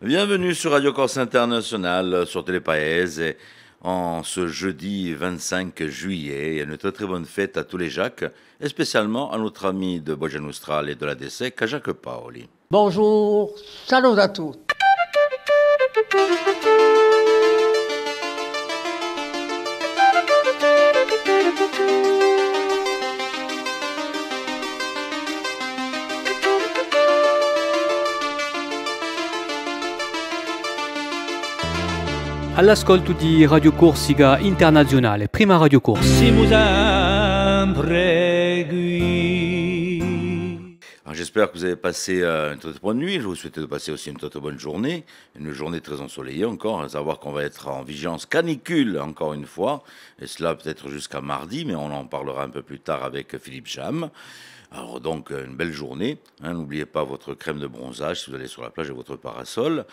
Bienvenue sur Radio Corse International, sur Télépaèse, et en ce jeudi 25 juillet. Et une très bonne fête à tous les Jacques, et spécialement à notre ami de Bojan Austral et de la DSEC, à Jacques Paoli. Bonjour, salut à tous. All'ascolto di Radio Corsica Internazionale, prima Radio Corse. J'espère que vous avez passé une très bonne nuit. Je vous souhaite de passer aussi une très bonne journée. Une journée très ensoleillée encore. À savoir qu'on va être en vigilance canicule encore une fois. Et cela peut-être jusqu'à mardi, mais on en parlera un peu plus tard avec Philippe Jam. Alors donc, une belle journée. N'oubliez pas votre crème de bronzage si vous allez sur la plage et votre parasol.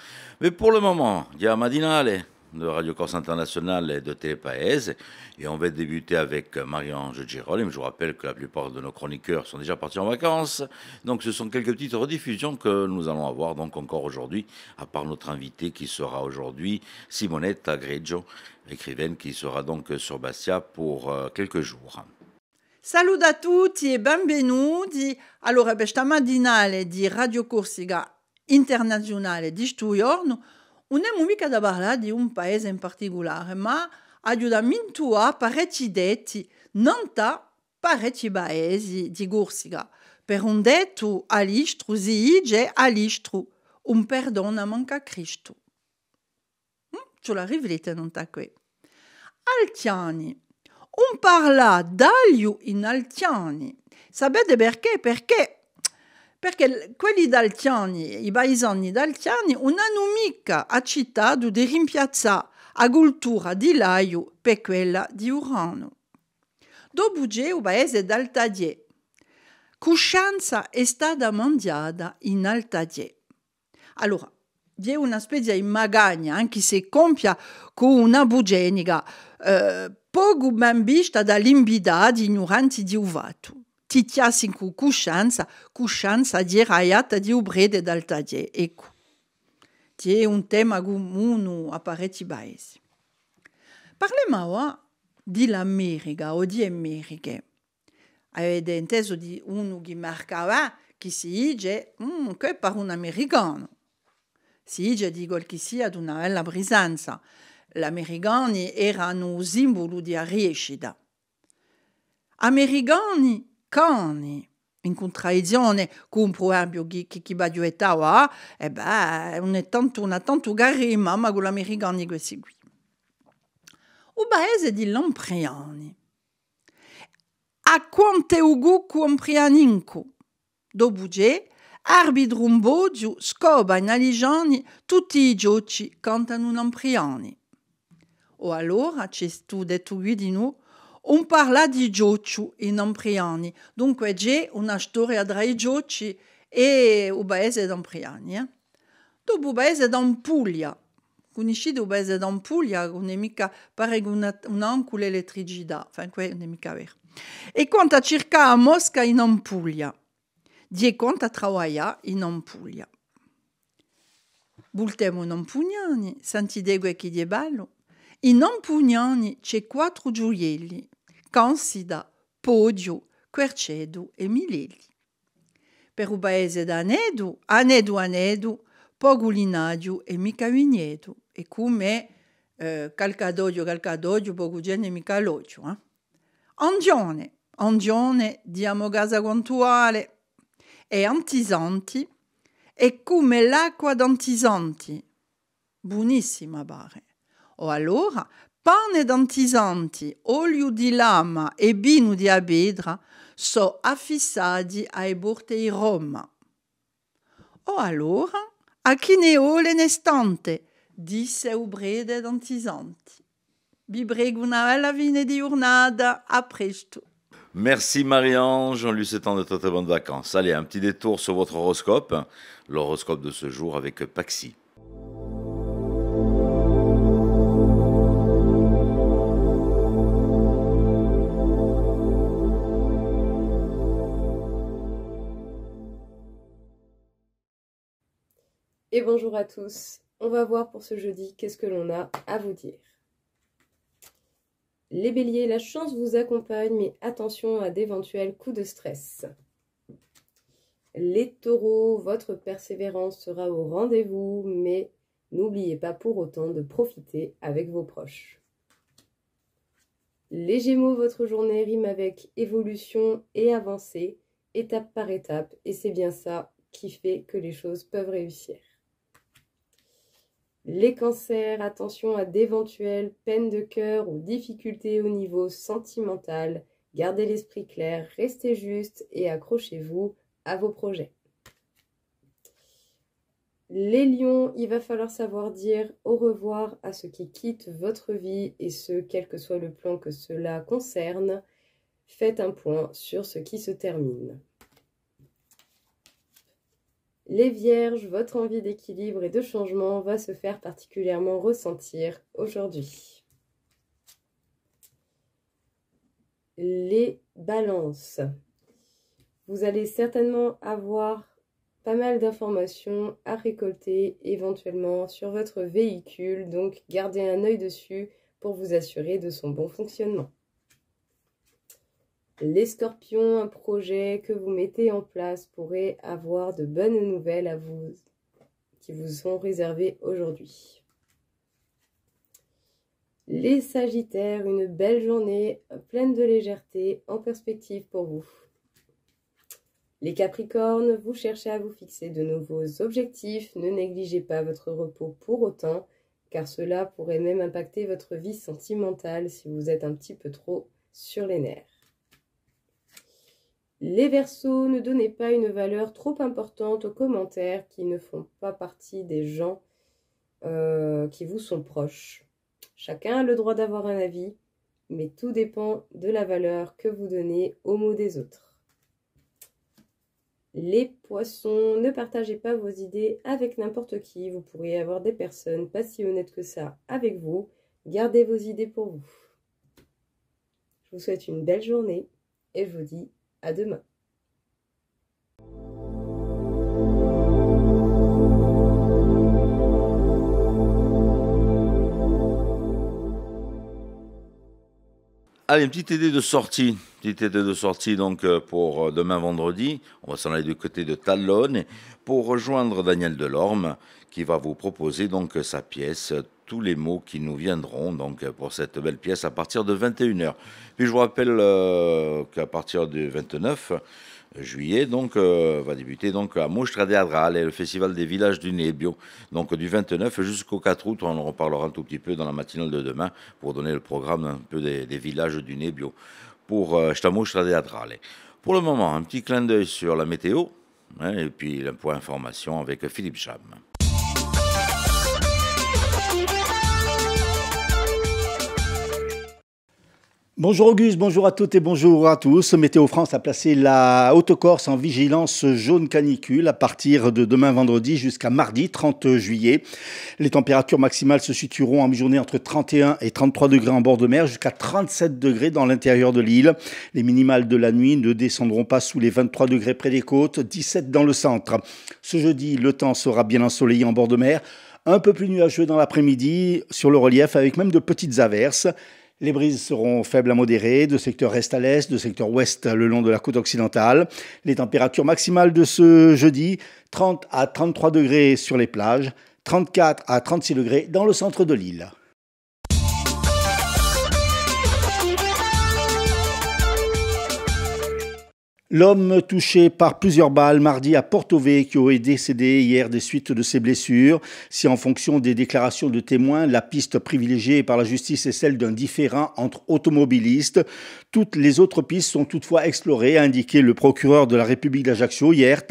Mais pour le moment, dia Madinale de Radio Corse International et de Télépaèse. Et on va débuter avec Marie-Ange Girol. Je vous rappelle que la plupart de nos chroniqueurs sont déjà partis en vacances. Donc ce sont quelques petites rediffusions que nous allons avoir donc encore aujourd'hui, à part notre invité qui sera aujourd'hui Simonetta Greggio, écrivaine qui sera donc sur Bastia pour quelques jours. Salut a tutti e benvenuti. Allora, questa matinale di Radio Corsica Internazionale di Stuiorno non è mica da parlare di un paese in particolare, ma aiutamento a parecchi detti, non da parecchi paesi di Corsica. Per un detto all'istru si dice all'istru, un perdona manca a Cristo. Ce la riflette non da qui. Altiani, un parla d'aglio in Altiani. Sapete perché? Perché quelli d'Altiani, i paesani d'Altiani, non hanno mica accettato di rimpiazzare la cultura di l'aglio per quella di Urano. Dopo c'è il paese d'Altadie. Coscienza è stata mangiata in Altadie. Allora, vi è una specie di magagna, anche se compia con una bugenica, poco ben vista dall'invidia di ignoranti di uvato. Ti tiassi con coscienza di raiata di ubrede d'Altadie. Ecco, è un tema comune a parecchi paesi. Parliamo ora dell'America o di Americhe. Avete inteso di uno che marcava che si dice che per un americano. Si dice di quel che sia di una bella brisanza. Gli americani erano simbolo di riuscita. Americani cani, in contraddizione con un proverbio che bagliuettava, non è tanto garima, ma con gli americani questi qui. Il paese di Lampriani. A quante ugu comprianinco. Dopo c'è, arbitro un boggio, scoba in aligiani, tutti i giochi cantano Lampriani. O allora, c'è tu detto qui di noi, on parla di giochi in Ampriani. Dunque c'è una storia tra i giochi e il paese d'Ampriani. Dopo il paese d'Ampuglia. Conoscete il paese d'Ampuglia? Non è mica pare un'ancula elettricità. Enfin, non è mica vero. E conta circa a Mosca in Ampuglia. Die conta travaia in Ampuglia. Bultemo in Ampugnani, Sant'Idegua chi di bello. In Ampugnani c'è 4 gioielli. Cansida, Podio, Quercedo e Mileli. Per il paese d'Anedo, Anedo, Pogulinadio e mica Vignedo. E come Calcadoglio, Pogugene e Micaloggio. Andione di Amogasa Contuale e Antisanti e come l'acqua d'Antisanti. Buonissima bare. O allora, pane d'antisanti, olio di lama e vino di abedra sono affissati ai bordi di Roma. O allora, a chi ne vuole nestante, disse il brede d'antisanti. Vi prego una bella fine di giornata, a presto. Merci Marie-Ange, on lui souhaite de très bonnes vacances. Allez, un petit détour sur votre horoscope, l'horoscope de ce jour avec Paxi. Et bonjour bonjour à tous. On va voir pour ce jeudi qu'est-ce que l'on a à vous dire. Les béliers, la chance vous accompagne, mais attention à d'éventuels coups de stress. Les taureaux, votre persévérance sera au rendez-vous, mais n'oubliez pas pour autant de profiter avec vos proches. Les gémeaux, votre journée rime avec évolution et avancée, étape par étape, et c'est bien ça qui fait que les choses peuvent réussir. Les cancers, attention à d'éventuelles peines de cœur ou difficultés au niveau sentimental. Gardez l'esprit clair, restez juste et accrochez-vous à vos projets. Les lions, il va falloir savoir dire au revoir à ceux qui quittent votre vie et ce, quel que soit le plan que cela concerne. Faites un point sur ce qui se termine. Les vierges, votre envie d'équilibre et de changement va se faire particulièrement ressentir aujourd'hui. Les balances, vous allez certainement avoir pas mal d'informations à récolter éventuellement sur votre véhicule, donc gardez un œil dessus pour vous assurer de son bon fonctionnement. Les scorpions, un projet que vous mettez en place pourrait avoir de bonnes nouvelles à vous qui vous sont réservées aujourd'hui. Les sagittaires, une belle journée pleine de légèreté en perspective pour vous. Les capricornes, vous cherchez à vous fixer de nouveaux objectifs, ne négligez pas votre repos pour autant, car cela pourrait même impacter votre vie sentimentale si vous êtes un petit peu trop sur les nerfs. Les Verseaux, ne donnez pas une valeur trop importante aux commentaires qui ne font pas partie des gens qui vous sont proches. Chacun a le droit d'avoir un avis, mais tout dépend de la valeur que vous donnez aux mots des autres. Les Poissons, ne partagez pas vos idées avec n'importe qui. Vous pourriez avoir des personnes pas si honnêtes que ça avec vous. Gardez vos idées pour vous. Je vous souhaite une belle journée et je vous dis à demain. Allez, une petite idée de sortie. Donc pour demain vendredi. On va s'en aller du côté de Talonne pour rejoindre Daniel Delorme qui va vous proposer donc sa pièce Tous les mots qui nous viendront donc pour cette belle pièce à partir de 21h. Puis je vous rappelle qu'à partir du 29 juillet donc va débuter donc à Mostra Teatrale, le festival des villages du Nebbio. Donc du 29 jusqu'au 4 août, on en reparlera un tout petit peu dans la matinale de demain pour donner le programme un peu des villages du Nebbio pour Mostra Teatrale. Pour le moment, un petit clin d'œil sur la météo et puis un point information avec Philippe Cham. Bonjour Auguste, bonjour à toutes et bonjour à tous. Météo France a placé la Haute-Corse en vigilance jaune canicule à partir de demain vendredi jusqu'à mardi 30 juillet. Les températures maximales se situeront en mi-journée entre 31 et 33 degrés en bord de mer jusqu'à 37 degrés dans l'intérieur de l'île. Les minimales de la nuit ne descendront pas sous les 23 degrés près des côtes, 17 dans le centre. Ce jeudi, le temps sera bien ensoleillé en bord de mer, un peu plus nuageux dans l'après-midi sur le relief avec même de petites averses. Les brises seront faibles à modérées, de secteur est à l'est, de secteur ouest le long de la côte occidentale. Les températures maximales de ce jeudi, 30 à 33 degrés sur les plages, 34 à 36 degrés dans le centre de l'île. L'homme touché par plusieurs balles mardi à Porto Vecchio est décédé hier des suites de ses blessures. Si en fonction des déclarations de témoins, la piste privilégiée par la justice est celle d'un différend entre automobilistes, toutes les autres pistes sont toutefois explorées, a indiqué le procureur de la République d'Ajaccio hier.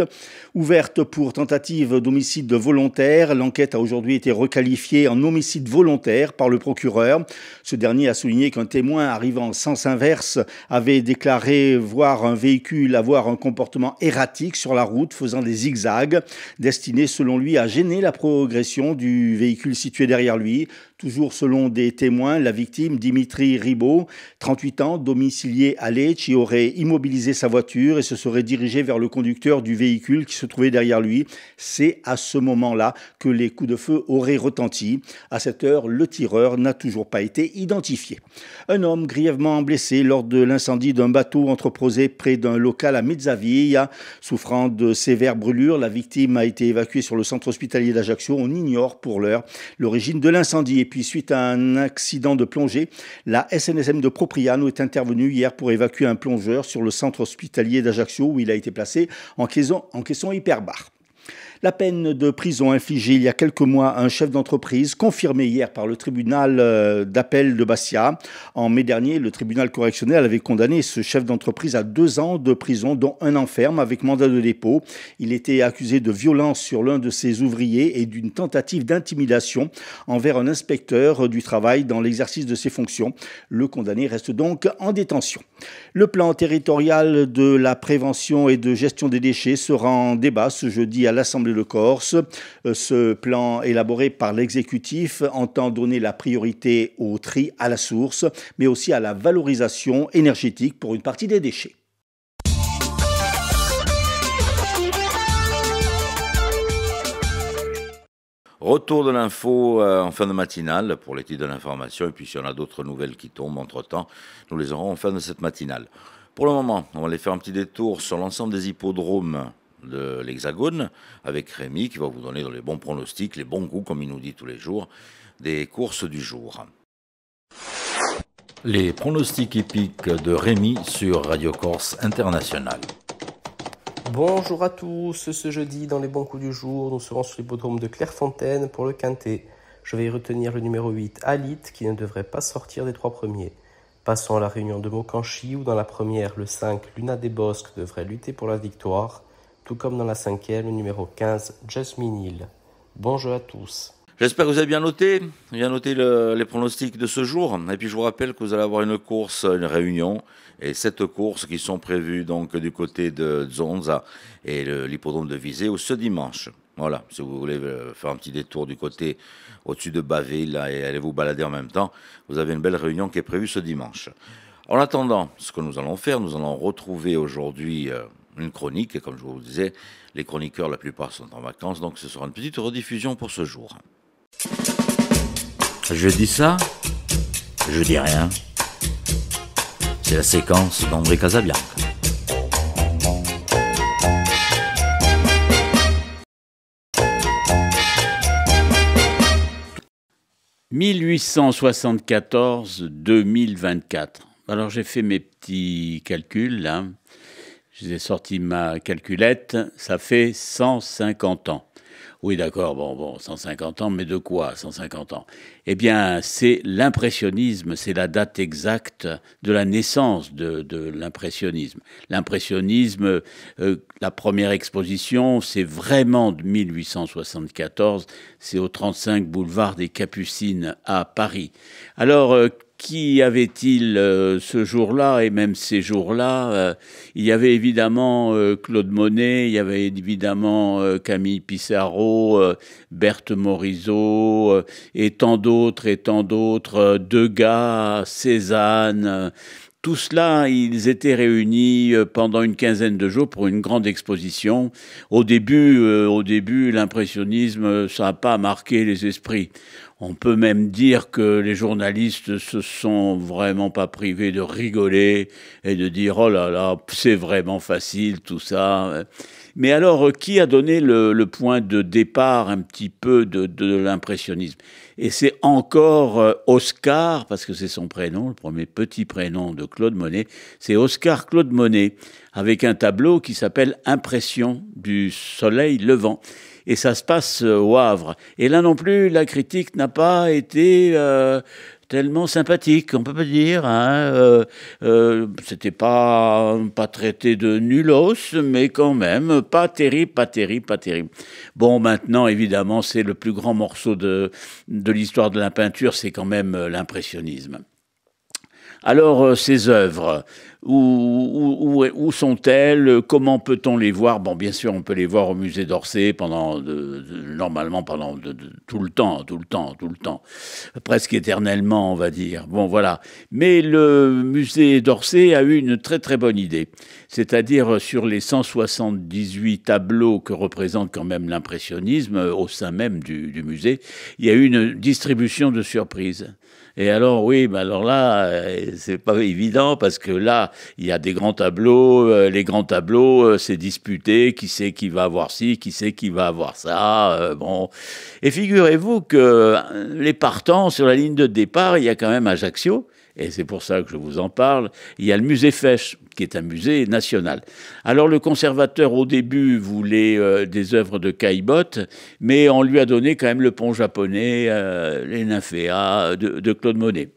Ouverte pour tentative d'homicide volontaire, l'enquête a aujourd'hui été requalifiée en homicide volontaire par le procureur. Ce dernier a souligné qu'un témoin arrivant en sens inverse avait déclaré voir un véhicule semble-t-il avoir un comportement erratique sur la route, faisant des zigzags, destinés selon lui à gêner la progression du véhicule situé derrière lui. Toujours selon des témoins, la victime, Dimitri Ribot, 38 ans, domicilié à Lecce, aurait immobilisé sa voiture et se serait dirigé vers le conducteur du véhicule qui se trouvait derrière lui. C'est à ce moment-là que les coups de feu auraient retenti. À cette heure, le tireur n'a toujours pas été identifié. Un homme grièvement blessé lors de l'incendie d'un bateau entreposé près d'un local à Mezzaviglia. Souffrant de sévères brûlures, la victime a été évacuée sur le centre hospitalier d'Ajaccio. On ignore pour l'heure l'origine de l'incendie. Et puis, suite à un accident de plongée, la SNSM de Propriano est intervenue hier pour évacuer un plongeur sur le centre hospitalier d'Ajaccio où il a été placé en caisson hyperbare. La peine de prison infligée il y a quelques mois à un chef d'entreprise, confirmée hier par le tribunal d'appel de Bastia. En mai dernier, le tribunal correctionnel avait condamné ce chef d'entreprise à 2 ans de prison, dont 1 an ferme avec mandat de dépôt. Il était accusé de violence sur l'un de ses ouvriers et d'une tentative d'intimidation envers un inspecteur du travail dans l'exercice de ses fonctions. Le condamné reste donc en détention. Le plan territorial de la prévention et de gestion des déchets sera en débat ce jeudi à l'Assemblée de Corse. Ce plan élaboré par l'exécutif entend donner la priorité au tri à la source, mais aussi à la valorisation énergétique pour une partie des déchets. Retour de l'info en fin de matinale pour les titres de l'information. Et puis, s'il y en a d'autres nouvelles qui tombent entre-temps, nous les aurons en fin de cette matinale. Pour le moment, on va aller faire un petit détour sur l'ensemble des hippodromes de l'Hexagone avec Rémi qui va vous donner dans les bons pronostics, les bons coups, comme il nous dit tous les jours, des courses du jour. Les pronostics hippiques de Rémi sur Radio Corse International. Bonjour à tous, ce jeudi dans les bons coups du jour, nous serons sur l'hippodrome de Clairefontaine pour le quintet. Je vais y retenir le numéro 8, Alit, qui ne devrait pas sortir des 3 premiers. Passons à la réunion de Mokanchi, où dans la première, le 5, Luna des Bosques, devrait lutter pour la victoire, tout comme dans la 5e, le numéro 15, Jasmine Hill. Bon jeu à tous. J'espère que vous avez bien noté les pronostics de ce jour. Et puis je vous rappelle que vous allez avoir une course, une réunion, et 7 courses qui sont prévues donc du côté de Zonza et l'hippodrome de Viseu ce dimanche. Voilà, si vous voulez faire un petit détour du côté au-dessus de Baville là, et aller vous balader en même temps, vous avez une belle réunion qui est prévue ce dimanche. En attendant, ce que nous allons faire, nous allons retrouver aujourd'hui une chronique, et comme je vous le disais, les chroniqueurs la plupart sont en vacances, donc ce sera une petite rediffusion pour ce jour. Je dis ça, je dis rien. C'est la séquence d'André Casabianca. « 1874-2024 ». Alors j'ai fait mes petits calculs, là. J'ai sorti ma calculette, ça fait 150 ans. Oui, d'accord, bon, 150 ans, mais de quoi 150 ans? Eh bien, c'est l'impressionnisme, c'est la date exacte de la naissance de l'impressionnisme. L'impressionnisme, la première exposition, c'est vraiment de 1874, c'est au 35 boulevard des Capucines à Paris. Alors, qui avait-il ce jour-là et même ces jours-là? Il y avait évidemment Claude Monet, il y avait évidemment Camille Pissarro, Berthe Morisot et tant d'autres, Degas, Cézanne. Tout cela, ils étaient réunis pendant une quinzaine de jours pour une grande exposition. Au début, l'impressionnisme, ça n'a pas marqué les esprits. On peut même dire que les journalistes se sont vraiment pas privés de rigoler et de dire « Oh là là, c'est vraiment facile tout ça ». Mais alors, qui a donné le point de départ un petit peu de l'impressionnisme? Et c'est encore Oscar, parce que c'est son prénom, le premier petit prénom de Claude Monet, c'est Oscar Claude Monet, avec un tableau qui s'appelle « Impression du soleil levant ». Et ça se passe au Havre. Et là non plus, la critique n'a pas été tellement sympathique, on peut pas dire. C'était pas traité de nulos, mais quand même pas terrible. Bon, maintenant, évidemment, c'est le plus grand morceau de l'histoire de la peinture, c'est quand même l'impressionnisme. Alors, ces œuvres, Où sont-elles? Comment peut-on les voir? Bon, bien sûr, on peut les voir au musée d'Orsay normalement pendant tout le temps, presque éternellement, on va dire. Bon, voilà. Mais le musée d'Orsay a eu une très très bonne idée. C'est-à-dire sur les 178 tableaux que représente quand même l'impressionnisme au sein même du musée, il y a eu une distribution de surprises. Et alors, oui, ben alors là, c'est pas évident parce que là, il y a des grands tableaux. Les grands tableaux, c'est disputé. Qui c'est qui va avoir ci, qui c'est qui va avoir ça. Bon. Et figurez-vous que les partants, sur la ligne de départ, il y a quand même Ajaccio. Et c'est pour ça que je vous en parle. Il y a le musée Fesch, qui est un musée national. Alors le conservateur, au début, voulait des œuvres de Caillebotte, mais on lui a donné quand même le pont japonais, les nymphéas de Claude Monet.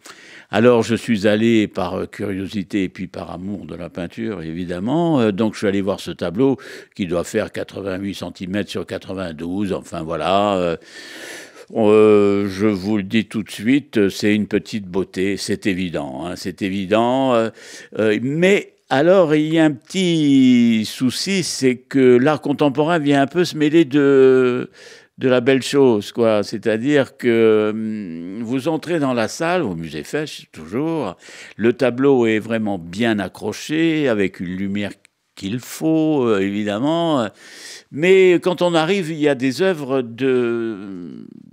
Alors je suis allé par curiosité et puis par amour de la peinture, évidemment. Donc je suis allé voir ce tableau qui doit faire 88 cm sur 92, enfin voilà. Je vous le dis tout de suite, c'est une petite beauté, c'est évident, hein, c'est évident. Mais alors, il y a un petit souci, c'est que l'art contemporain vient un peu se mêler de la belle chose, quoi. C'est-à-dire que vous entrez dans la salle, au musée Fesch, toujours, le tableau est vraiment bien accroché, avec une lumière qu'il faut, évidemment. Mais quand on arrive, il y a des œuvres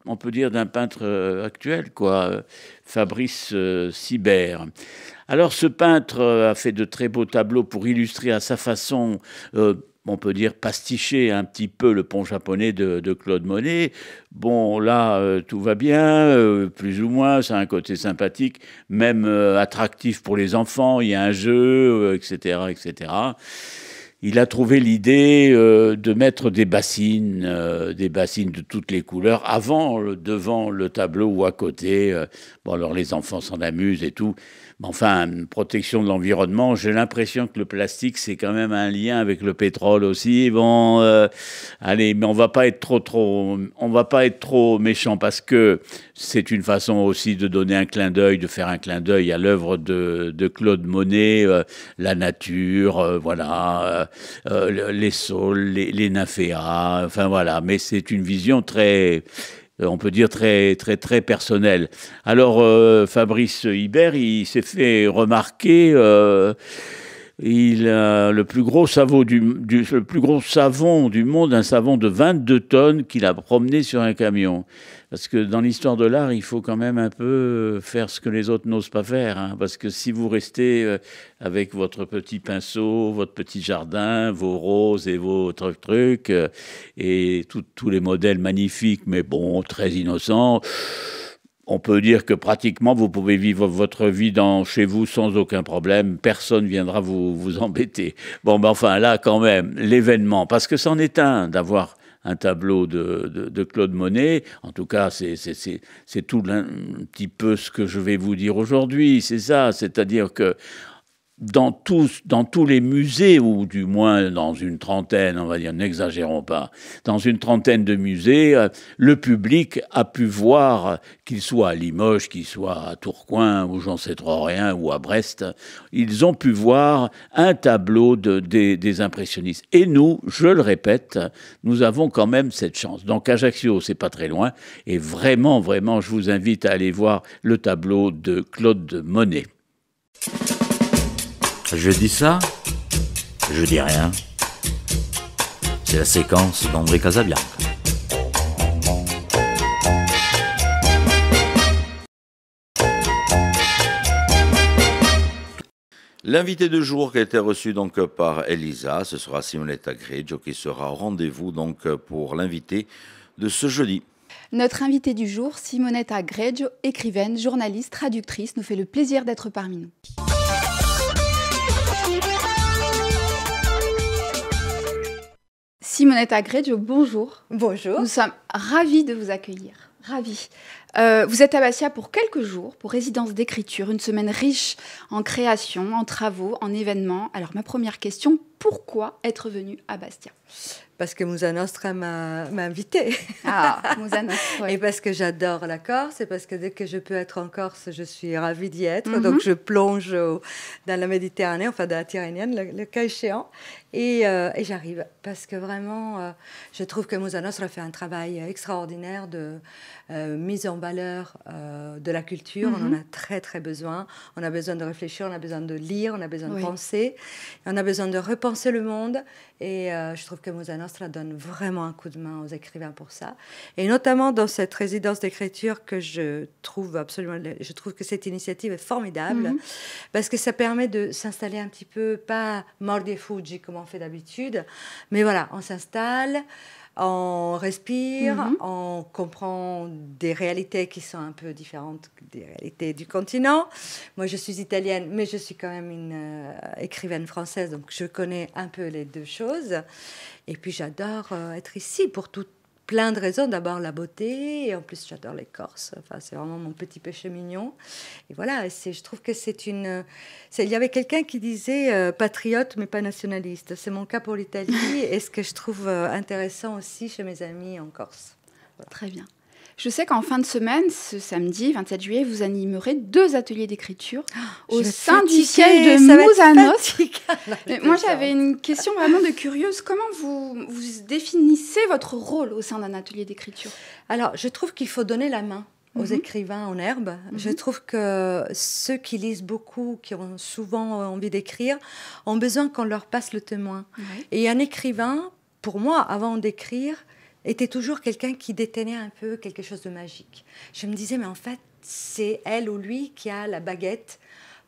on peut dire, d'un peintre actuel, quoi, Fabrice Sibert. Alors ce peintre a fait de très beaux tableaux pour illustrer à sa façon, on peut dire, pasticher un petit peu le pont japonais de Claude Monet. Bon, là, tout va bien, plus ou moins, ça a un côté sympathique, même attractif pour les enfants, il y a un jeu, etc., etc. Il a trouvé l'idée de mettre des bassines de toutes les couleurs, devant le tableau ou à côté. Bon, alors les enfants s'en amusent et tout. Mais enfin, protection de l'environnement, j'ai l'impression que le plastique, c'est quand même un lien avec le pétrole aussi. Bon, allez, mais on va pas être trop méchant parce que c'est une façon aussi de donner un clin d'œil, de faire un clin d'œil à l'œuvre de Claude Monet, la nature, voilà, les saules, les nymphéas, enfin voilà. Mais c'est une vision très, on peut dire très très très personnelle. Alors Fabrice Hibert, il s'est fait remarquer. Il a le plus gros savon du monde, un savon de 22 tonnes qu'il a promené sur un camion. Parce que dans l'histoire de l'art, il faut quand même un peu faire ce que les autres n'osent pas faire. Hein, parce que si vous restez avec votre petit pinceau, votre petit jardin, vos roses et vos trucs, et tous les modèles magnifiques, mais bon, très innocents, on peut dire que pratiquement, vous pouvez vivre votre vie chez vous sans aucun problème. Personne ne viendra vous embêter. Bon, ben enfin, là, quand même, l'événement, parce que c'en est un d'avoir un tableau de Claude Monet. En tout cas, c'est tout un petit peu ce que je vais vous dire aujourd'hui. C'est ça, c'est-à-dire que dans tous les musées, ou du moins dans une trentaine, on va dire, n'exagérons pas, dans une trentaine de musées, le public a pu voir, qu'il soit à Limoges, qu'il soit à Tourcoing, ou j'en sais trop rien, ou à Brest, ils ont pu voir un tableau des impressionnistes. Et nous, je le répète, nous avons quand même cette chance. Donc Ajaccio, c'est pas très loin, et vraiment, vraiment, je vous invite à aller voir le tableau de Claude Monet. Je dis ça, je dis rien. C'est la séquence d'André Casabianca. L'invité de jour qui a été reçu donc par Elisa, ce sera Simonetta Greggio qui sera au rendez-vous donc pour l'invité de ce jeudi. Notre invitée du jour, Simonetta Greggio, écrivaine, journaliste, traductrice, nous fait le plaisir d'être parmi nous. Simonetta Greggio, bonjour. Bonjour. Nous sommes ravis de vous accueillir. Ravie. Vous êtes à Bastia pour quelques jours, pour résidence d'écriture, une semaine riche en création, en travaux, en événements. Alors ma première question, pourquoi être venu à Bastia? Parce que Musa Nostra m'a invitée. Ah, Musa Nostra, ouais. Et parce que j'adore la Corse, et parce que dès que je peux être en Corse, je suis ravie d'y être. Donc je plonge dans la Méditerranée, enfin dans la Tyrrhénienne, le cas échéant. Et j'arrive, parce que vraiment, je trouve que Musa Nostra fait un travail extraordinaire de mise en valeur de la culture. On en a très, très besoin. On a besoin de réfléchir, on a besoin de lire, on a besoin de penser. On a besoin de repenser le monde. Et je trouve que Musa Nostra donne vraiment un coup de main aux écrivains pour ça. Et notamment dans cette résidence d'écriture que je trouve que cette initiative est formidable, parce que ça permet de s'installer un petit peu, pas mordi e fuggi comme on fait d'habitude, mais voilà, on s'installe, on respire, on comprend des réalités qui sont un peu différentes des réalités du continent. Moi, je suis italienne, mais je suis quand même une écrivaine française, donc je connais un peu les deux choses. Et puis, j'adore être ici pour plein de raisons. D'abord, la beauté, et en plus, j'adore les Corses. Enfin, c'est vraiment mon petit péché mignon. Et voilà, je trouve que il y avait quelqu'un qui disait patriote, mais pas nationaliste. C'est mon cas pour l'Italie, et ce que je trouve intéressant aussi chez mes amis en Corse. Voilà. Très bien. Je sais qu'en fin de semaine, ce samedi 27 juillet, vous animerez 2 ateliers d'écriture au sein du siège de Musa Nostra. Moi, j'avais une question vraiment de curieuse. Comment vous définissez votre rôle au sein d'un atelier d'écriture? Alors, je trouve qu'il faut donner la main aux écrivains en herbe. Je trouve que ceux qui lisent beaucoup, qui ont souvent envie d'écrire, ont besoin qu'on leur passe le témoin. Et un écrivain, pour moi, avant d'écrire, était toujours quelqu'un qui détenait un peu quelque chose de magique. Je me disais, mais en fait, c'est elle ou lui qui a la baguette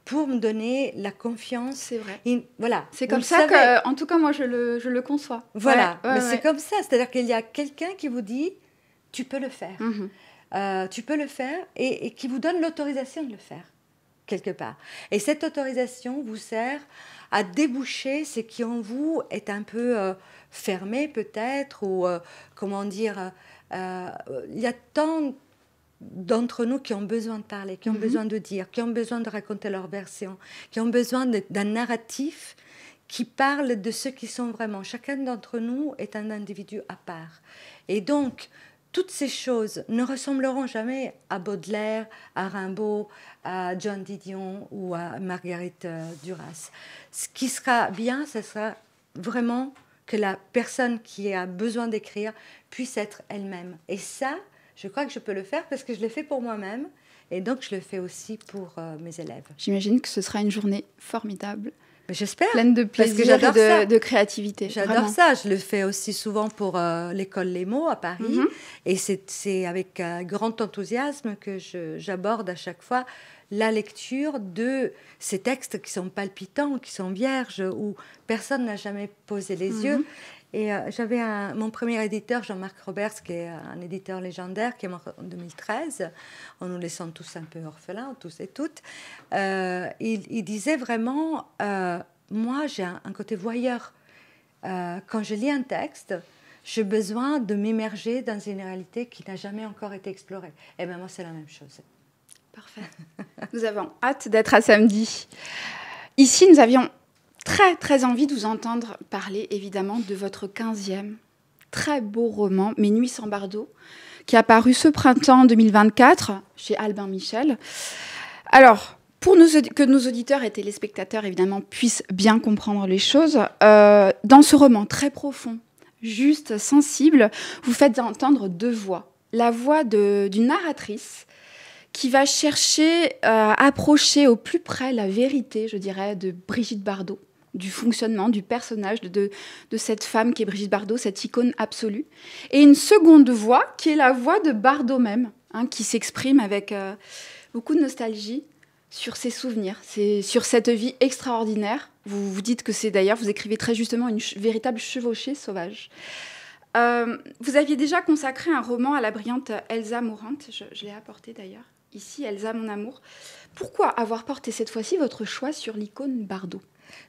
pour me donner la confiance. C'est vrai. Voilà. C'est comme ça que, en tout cas, moi, je le conçois. Voilà. Mais c'est comme ça. C'est-à-dire qu'il y a quelqu'un qui vous dit, tu peux le faire. Tu peux le faire et qui vous donne l'autorisation de le faire, quelque part. Et cette autorisation vous sert à déboucher ce qui en vous est un peu fermé peut-être, ou comment dire, il y a tant d'entre nous qui ont besoin de parler, qui ont besoin de dire, qui ont besoin de raconter leur version, qui ont besoin d'un narratif qui parle de ce qu'ils sont vraiment. Chacun d'entre nous est un individu à part. Et donc, toutes ces choses ne ressembleront jamais à Baudelaire, à Rimbaud, à John Didion ou à Marguerite Duras. Ce qui sera bien, ce sera vraiment que la personne qui a besoin d'écrire puisse être elle-même. Et ça, je crois que je peux le faire parce que je l'ai fait pour moi-même et donc je le fais aussi pour mes élèves. J'imagine que ce sera une journée formidable. J'espère. Pleine de plaisir et de créativité. J'adore ça. Je le fais aussi souvent pour l'école Les Mots à Paris. Et c'est avec grand enthousiasme que j'aborde à chaque fois la lecture de ces textes qui sont palpitants, qui sont vierges, où personne n'a jamais posé les yeux. Et j'avais mon premier éditeur, Jean-Marc Roberts, qui est un éditeur légendaire, qui est mort en 2013, en nous laissant tous un peu orphelins, tous et toutes. Il disait vraiment, moi j'ai un côté voyeur. Quand je lis un texte, j'ai besoin de m'immerger dans une réalité qui n'a jamais encore été explorée. Et bien moi, c'est la même chose. Parfait. Nous avons hâte d'être à samedi. Ici, nous avions très, très envie de vous entendre parler, évidemment, de votre 15e très beau roman, Mes nuits sans Bardot, qui a paru ce printemps 2024 chez Albin Michel. Alors, pour que nos auditeurs et téléspectateurs, évidemment, puissent bien comprendre les choses, dans ce roman très profond, juste, sensible, vous faites entendre 2 voix. La voix d'une narratrice qui va chercher à approcher au plus près la vérité, je dirais, de Brigitte Bardot, du fonctionnement, du personnage de cette femme qui est Brigitte Bardot, cette icône absolue. Et une seconde voix, qui est la voix de Bardot même, qui s'exprime avec beaucoup de nostalgie sur ses souvenirs, sur cette vie extraordinaire. Vous vous dites que c'est d'ailleurs, vous écrivez très justement, une véritable chevauchée sauvage. Vous aviez déjà consacré un roman à la brillante Elsa Morante, je l'ai apporté d'ailleurs, ici, Elsa, mon amour. Pourquoi avoir porté cette fois-ci votre choix sur l'icône Bardot ?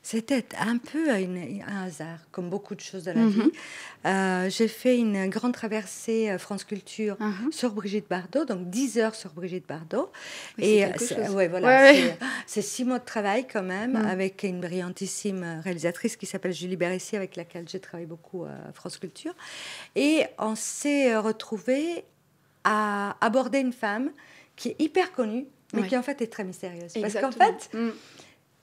C'était un peu un hasard, comme beaucoup de choses de la vie. J'ai fait une grande traversée France Culture sur Brigitte Bardot, donc 10 heures sur Brigitte Bardot. Oui, et c'est 6 mois de travail quand même, avec une brillantissime réalisatrice qui s'appelle Julie Bérécy, avec laquelle j'ai travaillé beaucoup à France Culture. Et on s'est retrouvés à aborder une femme qui est hyper connue, mais qui en fait est très mystérieuse. Exactement. Parce qu'en fait...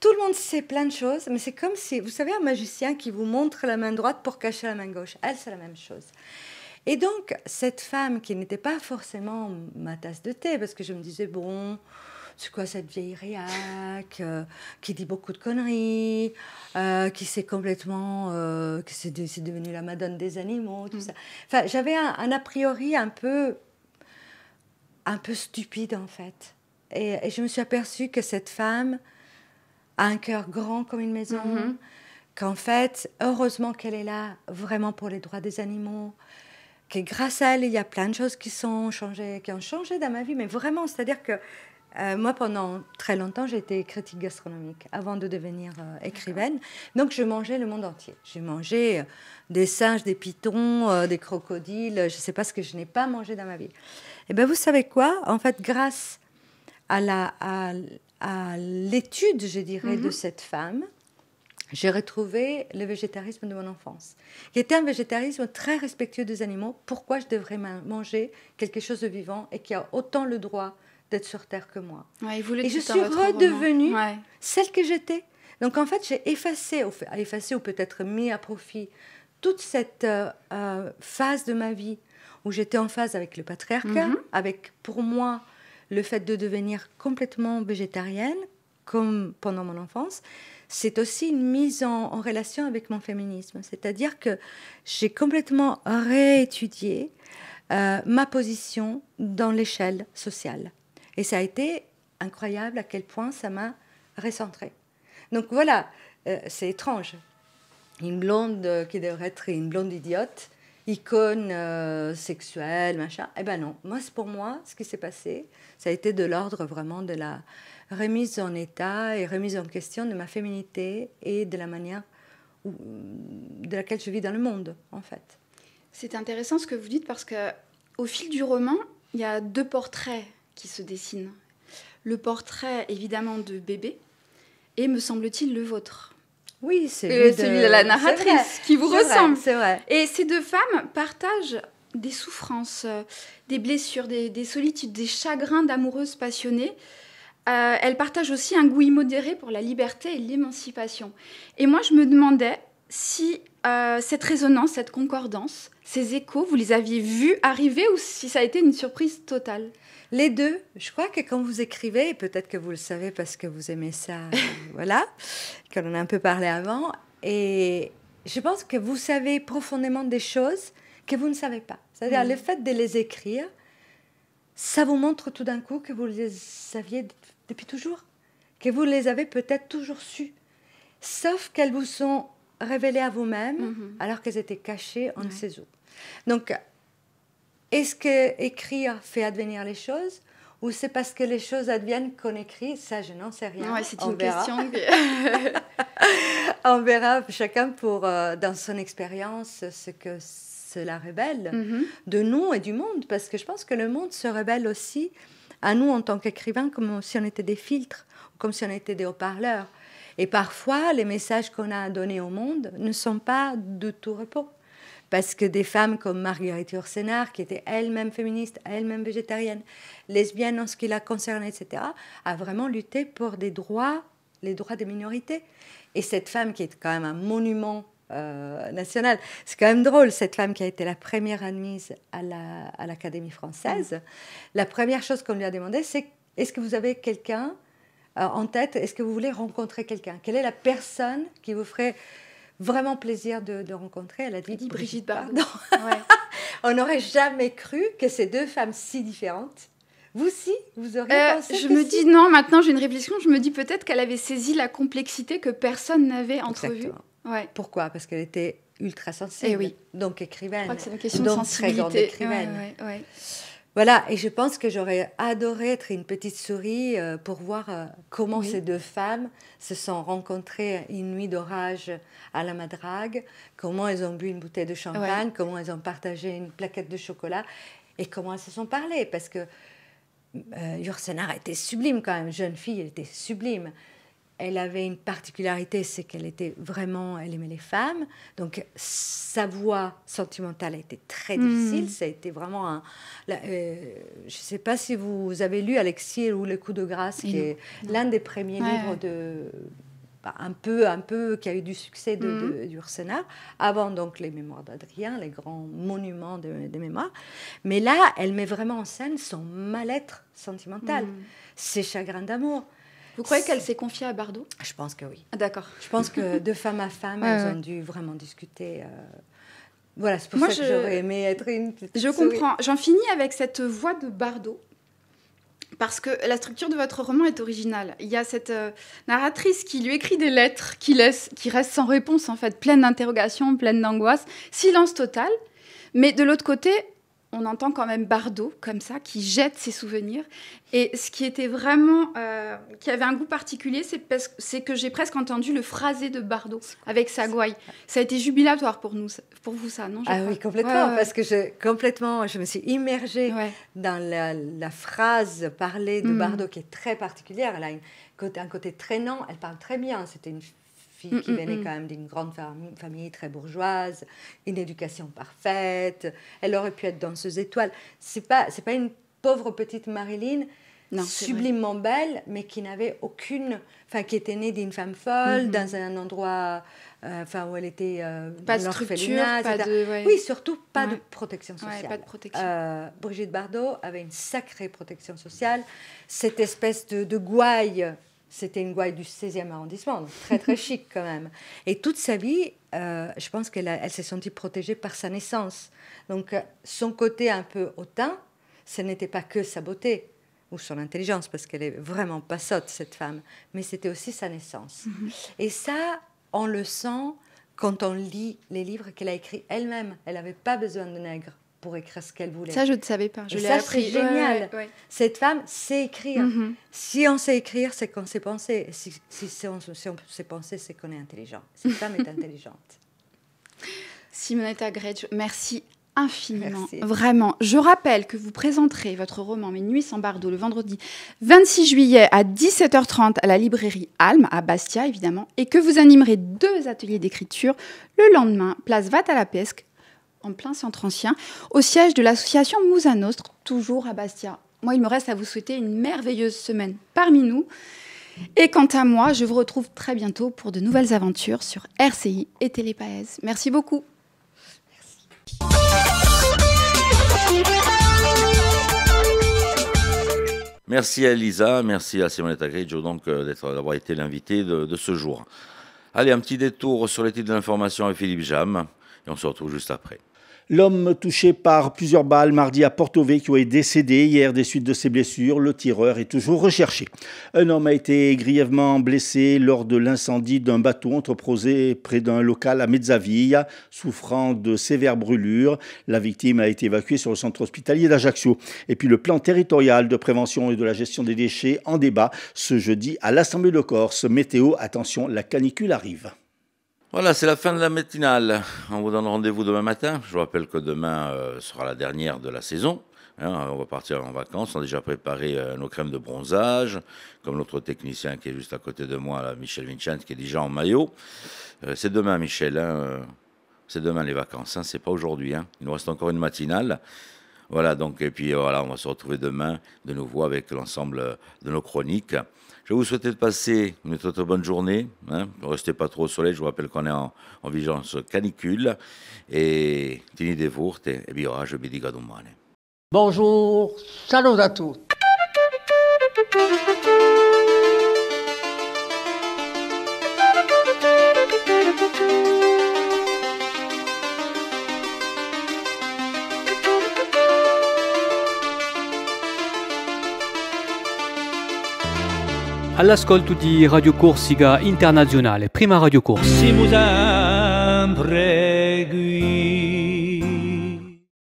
Tout le monde sait plein de choses, mais c'est comme si, vous savez, un magicien qui vous montre la main droite pour cacher la main gauche. Elle, c'est la même chose. Et donc, cette femme qui n'était pas forcément ma tasse de thé, parce que je me disais, bon, c'est quoi cette vieille réac qui dit beaucoup de conneries, qui s'est complètement... qui c'est devenue la madone des animaux, tout ça. Enfin, j'avais un a priori un peu stupide, en fait. Et je me suis aperçue que cette femme... a un cœur grand comme une maison, qu'en fait, heureusement qu'elle est là vraiment pour les droits des animaux, que grâce à elle, il y a plein de choses qui ont changé dans ma vie, mais vraiment, c'est-à-dire que moi, pendant très longtemps, j'ai été critique gastronomique avant de devenir écrivaine, donc je mangeais le monde entier. J'ai mangé des singes, des pitons, des crocodiles, je ne sais pas ce que je n'ai pas mangé dans ma vie. Et bien, vous savez quoi ? En fait, grâce à l'étude, je dirais, de cette femme, j'ai retrouvé le végétarisme de mon enfance, qui était un végétarisme très respectueux des animaux. Pourquoi je devrais manger quelque chose de vivant et qui a autant le droit d'être sur Terre que moi ? Et je suis redevenue celle que j'étais. Donc, en fait, j'ai effacé ou peut-être mis à profit toute cette phase de ma vie où j'étais en phase avec le patriarcat, avec, pour moi, le fait de devenir complètement végétarienne, comme pendant mon enfance, c'est aussi une mise en relation avec mon féminisme. C'est-à-dire que j'ai complètement réétudié ma position dans l'échelle sociale. Et ça a été incroyable à quel point ça m'a recentrée. Donc voilà, c'est étrange. Une blonde qui devrait être une blonde idiote, icône sexuelle, machin. Eh ben non, pour moi, ce qui s'est passé, ça a été de l'ordre vraiment de la remise en état et remise en question de ma féminité et de la manière de laquelle je vis dans le monde, en fait. C'est intéressant ce que vous dites parce qu'au fil du roman, il y a 2 portraits qui se dessinent. Le portrait, évidemment, de bébé et, me semble-t-il, le vôtre. Oui, c'est celui de la narratrice qui vous ressemble. C'est vrai. Et ces 2 femmes partagent des souffrances, des blessures, des solitudes, des chagrins d'amoureuses passionnées. Elles partagent aussi un goût immodéré pour la liberté et l'émancipation. Et moi, je me demandais si cette résonance, cette concordance, ces échos, vous les aviez vus arriver ou si ça a été une surprise totale. Les deux. Je crois que quand vous écrivez, peut-être que vous le savez parce que vous aimez ça, voilà, qu'on en a un peu parlé avant, et je pense que vous savez profondément des choses que vous ne savez pas. C'est-à-dire le fait de les écrire, ça vous montre tout d'un coup que vous les saviez depuis toujours, que vous les avez peut-être toujours su, sauf qu'elles vous sont révélées à vous-même alors qu'elles étaient cachées on ne sait où. Donc, est-ce que écrire fait advenir les choses ou c'est parce que les choses adviennent qu'on écrit? Ça, je n'en sais rien. Ouais, c'est une question. On verra chacun dans son expérience ce que cela révèle de nous et du monde, parce que je pense que le monde se révèle aussi à nous en tant qu'écrivains comme si on était des filtres, comme si on était des haut-parleurs. Et parfois, les messages qu'on a à donner au monde ne sont pas de tout repos. Parce que des femmes comme Marguerite Yourcenar, qui était elle-même féministe, elle-même végétarienne, lesbienne en ce qui la concernait, etc., a vraiment lutté pour les droits des minorités. Et cette femme qui est quand même un monument national, c'est quand même drôle, cette femme qui a été la première admise à l'Académie française, la première chose qu'on lui a demandé, c'est est-ce que vous avez quelqu'un en tête, est-ce que vous voulez rencontrer quelqu'un? Quelle est la personne qui vous ferait vraiment plaisir de rencontrer? Elle a dit Brigitte Bardot. On n'aurait jamais cru que ces 2 femmes si différentes. Vous aussi, vous auriez pensé je me dis non, maintenant j'ai une réflexion, je me dis peut-être qu'elle avait saisi la complexité que personne n'avait entrevue. Ouais. Pourquoi? Parce qu'elle était ultra sensible, donc écrivaine. Je crois que c'est une question donc de sensibilité. Très grande écrivaine. Voilà, et je pense que j'aurais adoré être une petite souris pour voir comment ces deux femmes se sont rencontrées une nuit d'orage à la Madrague, comment elles ont bu une bouteille de champagne, comment elles ont partagé une plaquette de chocolat et comment elles se sont parlé. Parce que Yourcenar était sublime quand même, jeune fille, elle était sublime. Elle avait une particularité, c'est qu'elle était vraiment, elle aimait les femmes. Donc, sa voix sentimentale a été très difficile. Ça a été vraiment je ne sais pas si vous avez lu Alexis ou Le coup de grâce, qui est l'un des premiers livres un peu qui a eu du succès de Yourcenar, avant donc les Mémoires d'Adrien, les grands monuments des mémoires. Mais là, elle met vraiment en scène son mal-être sentimental, ses chagrins d'amour. Vous croyez qu'elle s'est confiée à Bardot? Je pense que oui. Ah, d'accord. Je pense que de femme à femme, elles ont dû vraiment discuter. Voilà, c'est pour ça que j'aurais aimé être une petite Je souris. comprends. J'en finis avec cette voix de Bardot. Parce que la structure de votre roman est originale. Il y a cette narratrice qui lui écrit des lettres qui restent sans réponse, en fait, pleines d'interrogations, pleines d'angoisse. Silence total. Mais de l'autre côté, on entend quand même Bardot, comme ça, qui jette ses souvenirs. Et ce qui était vraiment... qui avait un goût particulier, c'est que j'ai presque entendu le phrasé de Bardot avec sa gouaille. Ça a été jubilatoire pour vous, ça, non? Oui, complètement. Parce que je me suis immergée dans la phrase parlée de Bardot, qui est très particulière. Elle a un côté traînant. Elle parle très bien. C'était une fille qui venait quand même d'une grande famille très bourgeoise, une éducation parfaite. Elle aurait pu être danseuse étoile. C'est pas une pauvre petite Marilyn, sublimement belle, mais qui n'avait aucune... Enfin, qui était née d'une femme folle, dans un endroit... où elle était... pas de structure, pas de... Oui, surtout pas de protection sociale. Pas de protection. Brigitte Bardot avait une sacrée protection sociale. Cette espèce de gouaille... C'était une gouaille du 16e arrondissement, donc très très chic quand même. Et toute sa vie, je pense qu'elle s'est sentie protégée par sa naissance. Donc son côté un peu hautain, ce n'était pas que sa beauté ou son intelligence, parce qu'elle est vraiment pas sotte, cette femme, mais c'était aussi sa naissance. Et ça, on le sent quand on lit les livres qu'elle a écrits elle-même. Elle n'avait pas besoin de nègre pour écrire ce qu'elle voulait. Ça, je ne savais pas. Je l'ai appris. C'est génial. Ouais. Cette femme sait écrire. Si on sait écrire, c'est qu'on sait penser. Si on sait penser, c'est qu'on est intelligent. Cette femme est intelligente. Simonetta Gretsch, merci infiniment. Merci. Vraiment. Je rappelle que vous présenterez votre roman Mes nuits sans Bardot le vendredi 26 juillet à 17h30 à la librairie Alm, à Bastia, évidemment, et que vous animerez 2 ateliers d'écriture le lendemain, place Vat à la Pesque, en plein centre ancien, au siège de l'association Mousa Nostre, toujours à Bastia. Moi, il me reste à vous souhaiter une merveilleuse semaine parmi nous. Et quant à moi, je vous retrouve très bientôt pour de nouvelles aventures sur RCI et Télépaèse. Merci beaucoup. Merci à Elisa, merci à Simonetta Gretsch donc d'avoir été l'invité de ce jour. Allez, un petit détour sur les titres de l'information avec Philippe Jam et on se retrouve juste après. L'homme touché par plusieurs balles mardi à Porto Vecchio est décédé hier des suites de ses blessures. Le tireur est toujours recherché. Un homme a été grièvement blessé lors de l'incendie d'un bateau entreposé près d'un local à Mezzaviglia, souffrant de sévères brûlures. La victime a été évacuée sur le centre hospitalier d'Ajaccio. Et puis le plan territorial de prévention et de la gestion des déchets en débat ce jeudi à l'Assemblée de Corse. Météo, attention, la canicule arrive. Voilà, c'est la fin de la matinale. On vous donne rendez-vous demain matin. Je vous rappelle que demain sera la dernière de la saison. On va partir en vacances. On a déjà préparé nos crèmes de bronzage, comme notre technicien qui est juste à côté de moi, là, Michel Vincent, qui est déjà en maillot. C'est demain, Michel. C'est demain les vacances. C'est pas aujourd'hui. Il nous reste encore une matinale. Voilà, donc, et puis voilà, on va se retrouver demain de nouveau avec l'ensemble de nos chroniques. Je vais vous souhaiter de passer une toute bonne journée. Ne restez pas trop au soleil. Je vous rappelle qu'on est en vigilance canicule. Et tenez des vourtes et bien, je vous dis domani. Bonjour, salut à tous. All'ascolto di Radio Corsica Internazionale, prima Radio Corsica. Siamo sempre qui.